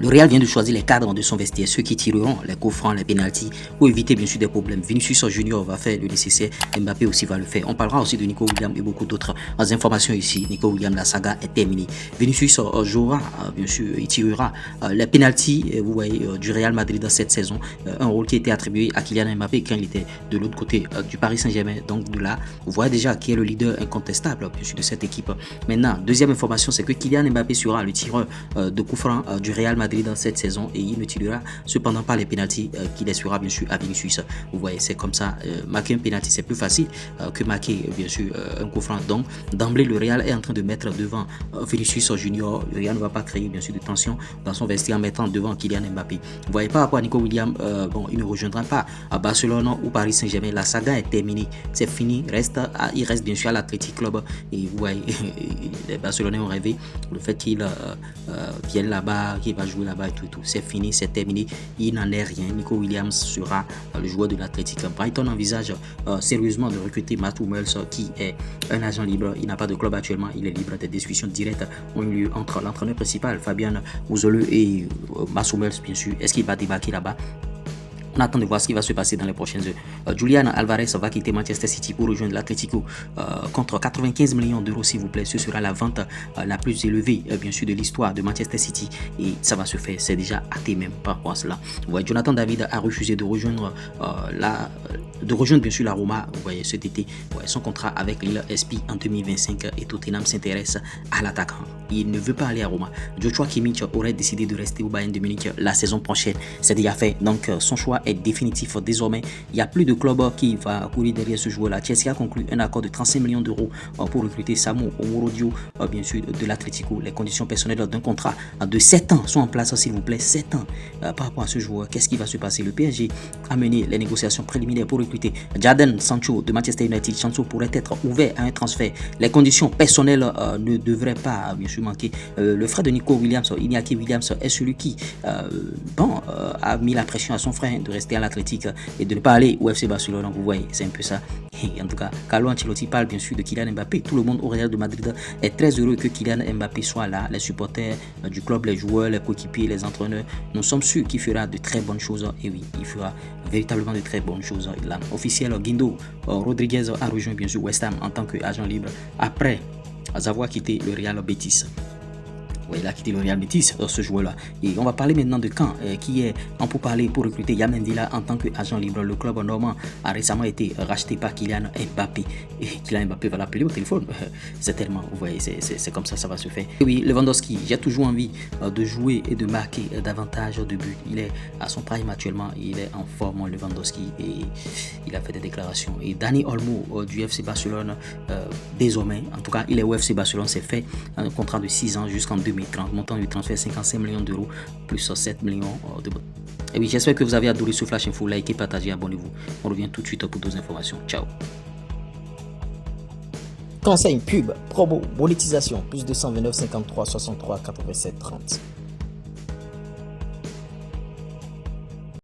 Le Real vient de choisir les cadres de son vestiaire, ceux qui tireront les coups francs, les pénaltys, pour éviter bien sûr des problèmes. Vinicius Junior va faire le nécessaire, Mbappé aussi va le faire. On parlera aussi de Nico Williams et beaucoup d'autres informations ici. Nico Williams, la saga est terminée. Vinicius jouera, bien sûr, il tirera les pénaltys, vous voyez, du Real Madrid dans cette saison. Un rôle qui a été attribué à Kylian Mbappé quand il était de l'autre côté du Paris Saint-Germain. Donc de là, vous voyez déjà qui est le leader incontestable, bien sûr, de cette équipe. Maintenant, deuxième information, c'est que Kylian Mbappé sera le tireur de coups francs du Real Madrid dans cette saison et il ne tirera cependant pas les pénaltys qu'il laissera bien sûr à Vinicius. Vous voyez, c'est comme ça. Marquer un pénalty, c'est plus facile que marquer bien sûr un coup franc. Donc, d'emblée, le Real est en train de mettre devant Vinicius Junior. Le Real ne va pas créer bien sûr de tension dans son vestiaire en mettant devant Kylian Mbappé. Vous voyez, par rapport à Nico Williams, bon, il ne rejoindra pas à Barcelone ou Paris Saint-Germain. La saga est terminée. C'est fini. Il reste bien sûr à l'Athletic Club. Et vous voyez, les Barcelonais ont rêvé le fait qu'il vienne là-bas, qu'il va jouer là-bas et tout. C'est fini, c'est terminé. Il n'en est rien. Nico Williams sera le joueur de l'Athletic. Brighton envisage sérieusement de recruter Matt Hummels, qui est un agent libre. Il n'a pas de club actuellement. Il est libre. Des discussions directes ont eu lieu entre l'entraîneur principal, Fabian Ouzole, et Matt Hummels, bien sûr. Est-ce qu'il va débarquer là-bas? On attend de voir ce qui va se passer dans les prochaines heures. Julian Alvarez va quitter Manchester City pour rejoindre l'Atlético contre 95 millions d'euros, s'il vous plaît. Ce sera la vente la plus élevée, bien sûr, de l'histoire de Manchester City. Et ça va se faire. C'est déjà acté même par rapport à cela. Vous voyez, Jonathan David a refusé de rejoindre bien sûr la Roma. Vous voyez, cet été, son contrat avec Lille expire en 2025 et Tottenham s'intéresse à l'attaquant. Il ne veut pas aller à Roma. Joshua Kimmich aurait décidé de rester au Bayern de Munich la saison prochaine. C'est déjà fait. Donc, son choix est définitif désormais. Il n'y a plus de club qui va courir derrière ce joueur-là. Chelsea a conclu un accord de 35 millions d'euros pour recruter Samu Omorodio, bien sûr, de l'Atlético. Les conditions personnelles d'un contrat de 7 ans sont en place, s'il vous plaît. 7 ans par rapport à ce joueur. Qu'est-ce qui va se passer? Le PSG a mené les négociations préliminaires pour recruter Jadon Sancho de Manchester United. Sancho pourrait être ouvert à un transfert. Les conditions personnelles ne devraient pas, bien sûr, manquer. Le frère de Nico Williams, Iñaki Williams, est celui qui a mis la pression à son frère de rester à l'Athletic et de ne pas aller au FC Barcelone. Vous voyez, c'est un peu ça. Et en tout cas, Carlo Ancelotti parle bien sûr de Kylian Mbappé. Tout le monde au Real de Madrid est très heureux que Kylian Mbappé soit là. Les supporters du club, les joueurs, les coéquipiers, les entraîneurs, nous sommes sûrs qu'il fera de très bonnes choses. Et oui, il fera véritablement de très bonnes choses. L'officiel Guindo Rodriguez a rejoint bien sûr West Ham en tant qu'agent libre après avoir quitté le Real Betis. Ouais, il a quitté le Real Betis, ce joueur-là. Et on va parler maintenant de Caen, qui est en pourparlers pour recruter Yamin Dila en tant qu'agent libre. Le club normand a récemment été racheté par Kylian Mbappé. Et Kylian Mbappé va l'appeler au téléphone. C'est tellement, vous voyez, c'est comme ça va se faire. Et oui, Lewandowski, j'ai toujours envie de jouer et de marquer davantage de buts. Il est à son prime actuellement, il est en forme, Lewandowski, et il a fait des déclarations. Et Dani Olmo du FC Barcelone, désormais, en tout cas, il est au FC Barcelone, c'est fait un contrat de 6 ans jusqu'en 2030, montant du transfert 55 millions d'euros plus 7 millions de... Et oui, j'espère que vous avez adoré ce Flash Info. Likez, partagez, abonnez-vous. On revient tout de suite pour d'autres informations. Ciao. Conseil, pub, promo, monétisation, plus 229 53 63 87 30.